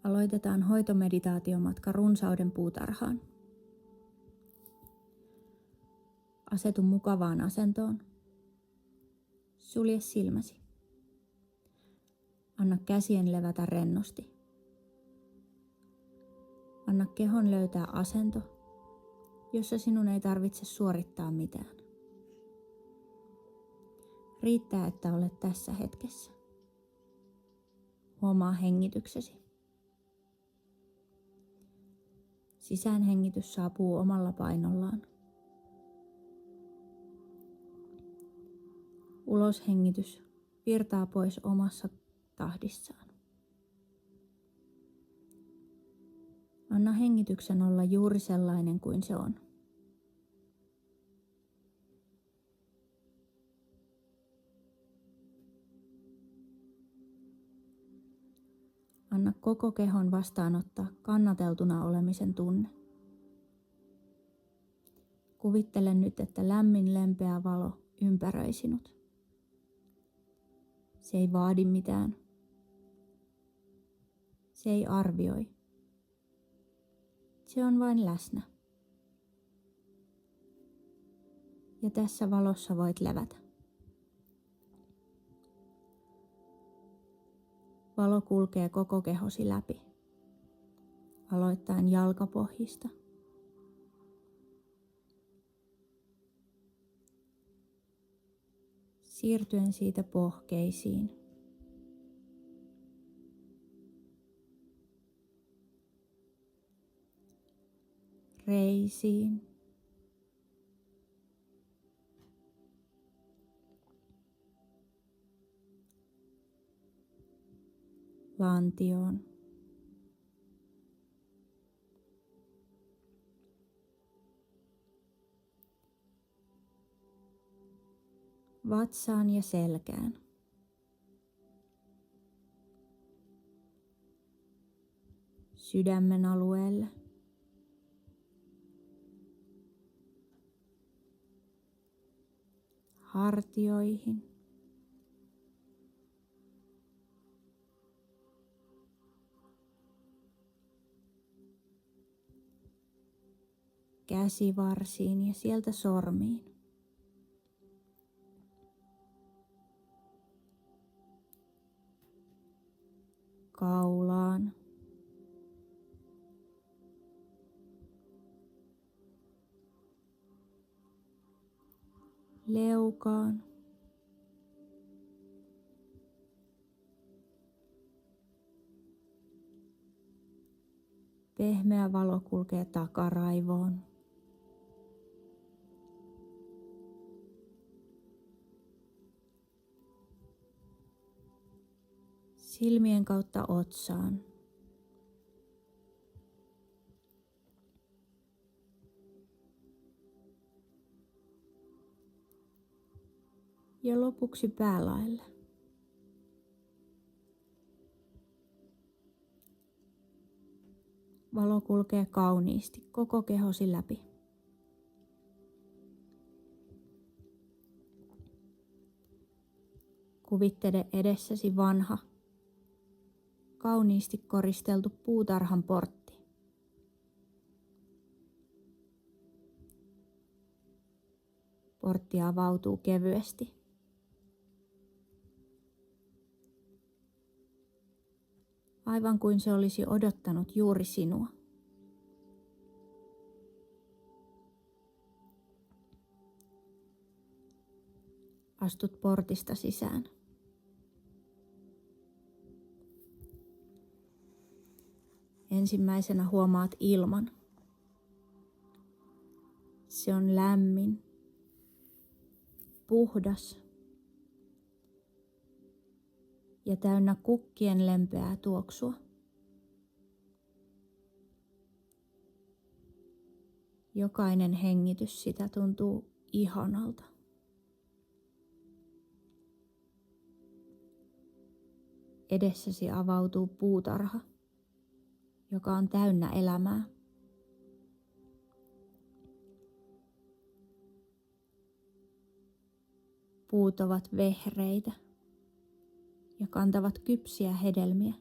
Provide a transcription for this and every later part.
Aloitetaan hoitomeditaatiomatka runsauden puutarhaan. Asetu mukavaan asentoon. Sulje silmäsi. Anna käsien levätä rennosti. Anna kehon löytää asento, jossa sinun ei tarvitse suorittaa mitään. Riittää, että olet tässä hetkessä. Huomaa hengityksesi. Sisäänhengitys saapuu omalla painollaan. Uloshengitys virtaa pois omassa tahdissaan. Anna hengityksen olla juuri sellainen kuin se on. Anna koko kehon vastaanottaa kannateltuna olemisen tunne. Kuvittele nyt, että lämmin lempeä valo ympäröi sinut. Se ei vaadi mitään. Se ei arvioi. Se on vain läsnä. Ja tässä valossa voit levätä. Valo kulkee koko kehosi läpi, aloittaen jalkapohjista. Siirtyen siitä pohkeisiin. Reisiin. Lantioon. Vatsaan ja selkään. Sydämen alueelle. Hartioihin. Käsivarsiin ja sieltä sormiin. Kaulaan. Leukaan. Pehmeä valo kulkee takaraivoon. Silmien kautta otsaan. Ja lopuksi päälaelle. Valo kulkee kauniisti koko kehosi läpi. Kuvittele edessäsi vanha, kauniisti koristeltu puutarhan portti. Portti avautuu kevyesti. Aivan kuin se olisi odottanut juuri sinua. Astut portista sisään. Ensimmäisenä huomaat ilman. Se on lämmin, puhdas ja täynnä kukkien lempeää tuoksua. Jokainen hengitys sitä tuntuu ihanalta. Edessäsi avautuu puutarha, joka on täynnä elämää. Puut ovat vehreitä ja kantavat kypsiä hedelmiä.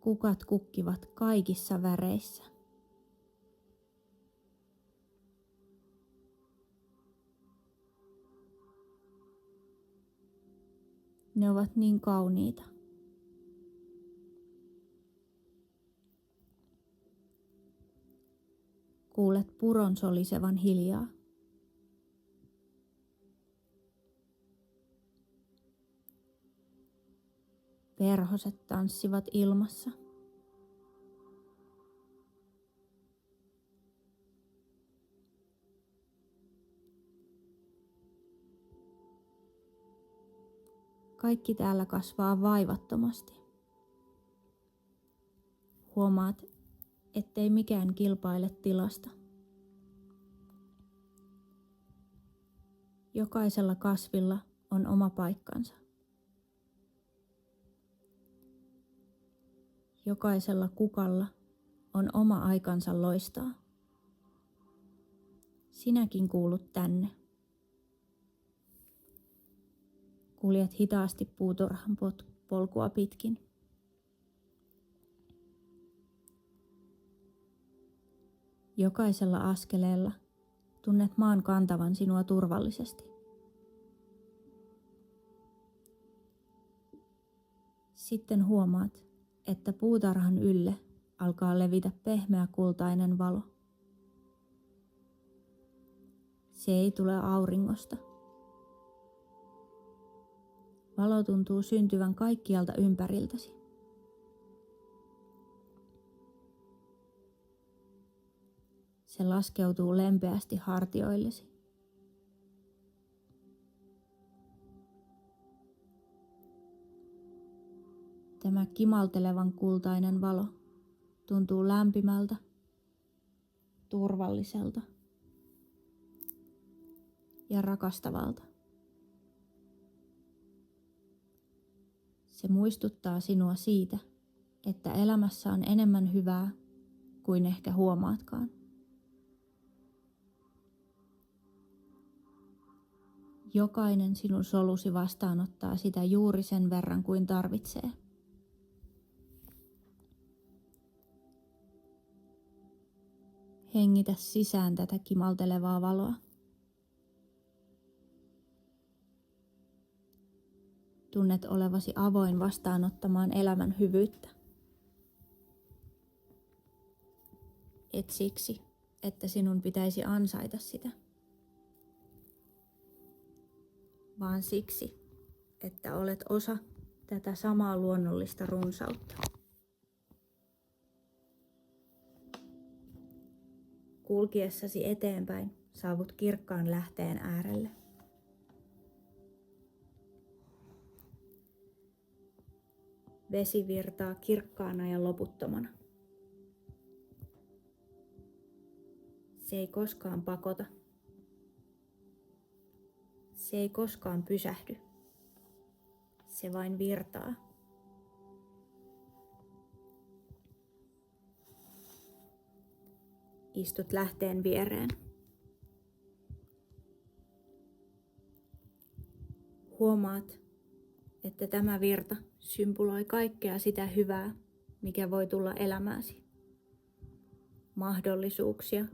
Kukat kukkivat kaikissa väreissä. Ne ovat niin kauniita. Kuulet puron solisevan hiljaa. Perhoset tanssivat ilmassa. Kaikki täällä kasvaa vaivattomasti. Huomaat, ettei mikään kilpaile tilasta. Jokaisella kasvilla on oma paikkansa. Jokaisella kukalla on oma aikansa loistaa. Sinäkin kuulut tänne. Kuljet hitaasti puutarhan polkua pitkin. Jokaisella askeleella tunnet maan kantavan sinua turvallisesti. Sitten huomaat, että puutarhan ylle alkaa levitä pehmeä kultainen valo. Se ei tule auringosta. Valo tuntuu syntyvän kaikkialta ympäriltäsi. Se laskeutuu lempeästi hartioillesi. Tämä kimaltelevan kultainen valo tuntuu lämpimältä, turvalliselta ja rakastavalta. Se muistuttaa sinua siitä, että elämässä on enemmän hyvää kuin ehkä huomaatkaan. Jokainen sinun solusi vastaanottaa sitä juuri sen verran kuin tarvitsee. Hengitä sisään tätä kimaltelevaa valoa. Tunnet olevasi avoin vastaanottamaan elämän hyvyyttä. Et siksi, että sinun pitäisi ansaita sitä, vaan siksi, että olet osa tätä samaa luonnollista runsautta. Kulkiessasi eteenpäin saavut kirkkaan lähteen äärelle. Vesi virtaa kirkkaana ja loputtomana. Se ei koskaan pakota. Se ei koskaan pysähdy. Se vain virtaa. Istut lähteen viereen. Huomaat, että tämä virta symboloi kaikkea sitä hyvää, mikä voi tulla elämääsi. Mahdollisuuksia,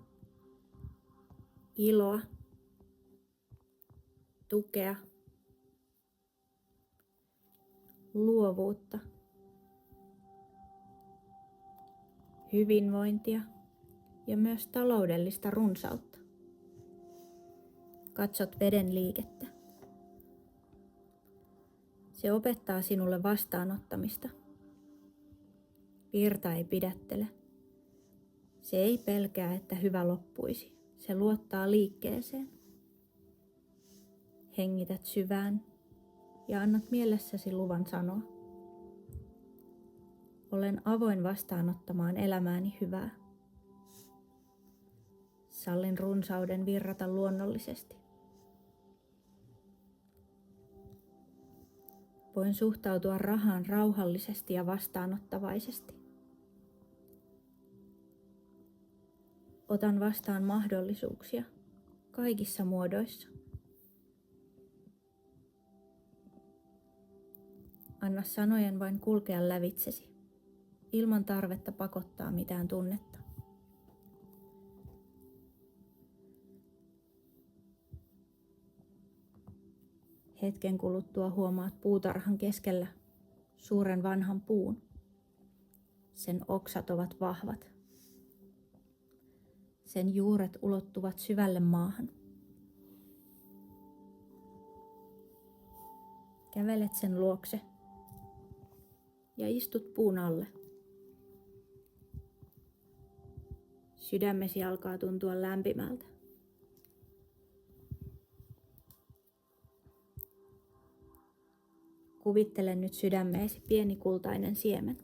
iloa, tukea, luovuutta, hyvinvointia ja myös taloudellista runsautta. Katsot veden liikettä. Se opettaa sinulle vastaanottamista. Virta ei pidättele. Se ei pelkää, että hyvä loppuisi. Se luottaa liikkeeseen. Hengität syvään ja annat mielessäsi luvan sanoa. Olen avoin vastaanottamaan elämääni hyvää. Sallin runsauden virrata luonnollisesti. Voin suhtautua rahaan rauhallisesti ja vastaanottavaisesti. Otan vastaan mahdollisuuksia kaikissa muodoissa. Anna sanojen vain kulkea lävitsesi. ilman tarvetta pakottaa mitään tunnetta. Hetken kuluttua huomaat puutarhan keskellä suuren vanhan puun. Sen oksat ovat vahvat. Sen juuret ulottuvat syvälle maahan. Kävelet sen luokse ja istut puun alle. Sydämesi alkaa tuntua lämpimältä. Kuvittele nyt sydämeesi pieni kultainen siemen.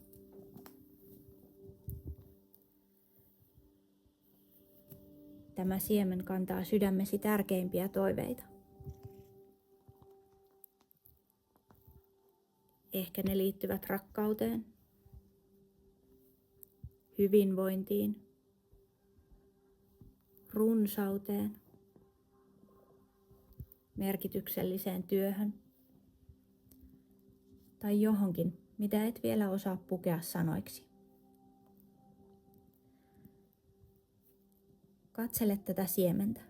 Tämä siemen kantaa sydämesi tärkeimpiä toiveita. Ehkä ne liittyvät rakkauteen, hyvinvointiin, runsauteen, merkitykselliseen työhön tai johonkin, mitä et vielä osaa pukea sanoiksi. Katsele tätä siementä.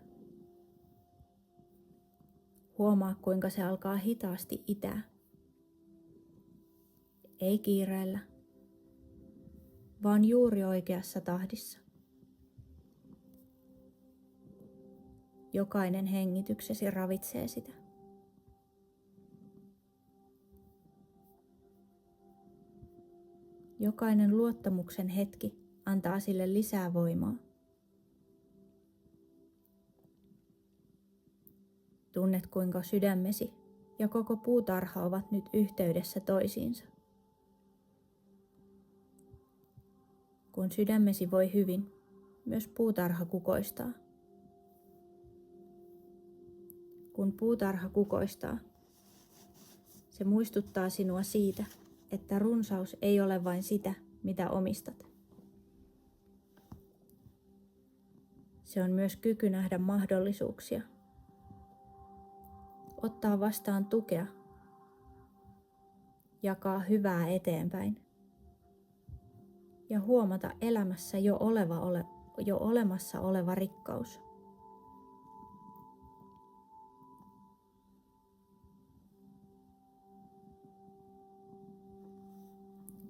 Huomaa, kuinka se alkaa hitaasti itää. Ei kiireellä, vaan juuri oikeassa tahdissa. Jokainen hengityksesi ravitsee sitä. Jokainen luottamuksen hetki antaa sille lisää voimaa. Tunnet, kuinka sydämesi ja koko puutarha ovat nyt yhteydessä toisiinsa. Kun sydämesi voi hyvin, myös puutarha kukoistaa. Kun puutarha kukoistaa, se muistuttaa sinua siitä, että runsaus ei ole vain sitä, mitä omistat. Se on myös kyky nähdä mahdollisuuksia, ottaa vastaan tukea, jakaa hyvää eteenpäin ja huomata elämässä jo olemassa oleva rikkaus.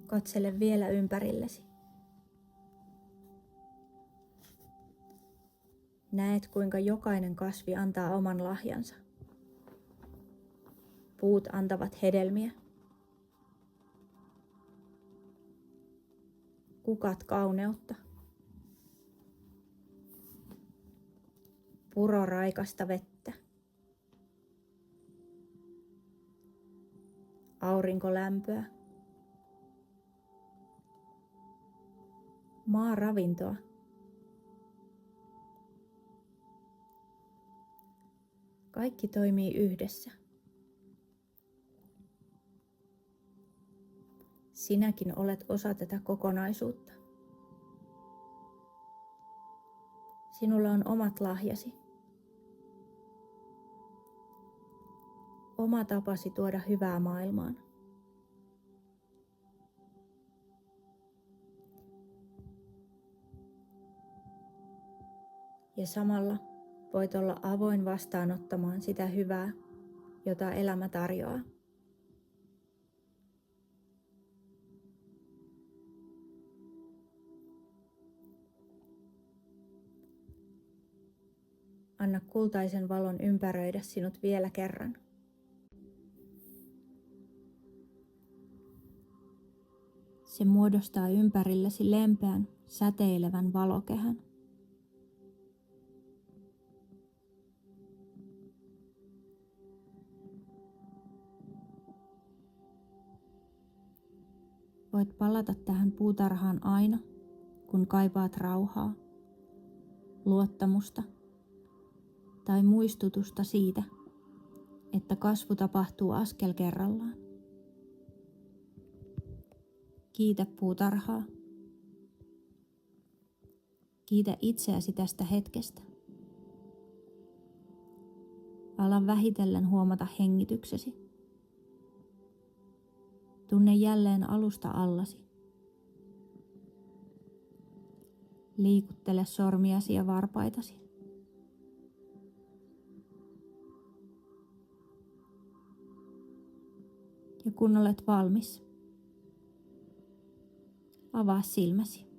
Katsele vielä ympärillesi. Näet, kuinka jokainen kasvi antaa oman lahjansa. Puut antavat hedelmiä. Kukat kauneutta. Puro raikasta vettä. Aurinko lämpöä. Maa ravintoa. Kaikki toimii yhdessä. Sinäkin olet osa tätä kokonaisuutta. Sinulla on omat lahjasi. Oma tapasi tuoda hyvää maailmaan. Ja samalla voit olla avoin vastaanottamaan sitä hyvää, jota elämä tarjoaa. Anna kultaisen valon ympäröidä sinut vielä kerran. Se muodostaa ympärillesi lempeän, säteilevän valokehän. Voit palata tähän puutarhaan aina, kun kaipaat rauhaa, luottamusta tai muistutusta siitä, että kasvu tapahtuu askel kerrallaan. Kiitä puutarhaa. Kiitä itseäsi tästä hetkestä. Ala vähitellen huomata hengityksesi. Tunne jälleen alusta allasi, Liikuttele sormiasi ja varpaitasi. Ja kun olet valmis, avaa silmäsi.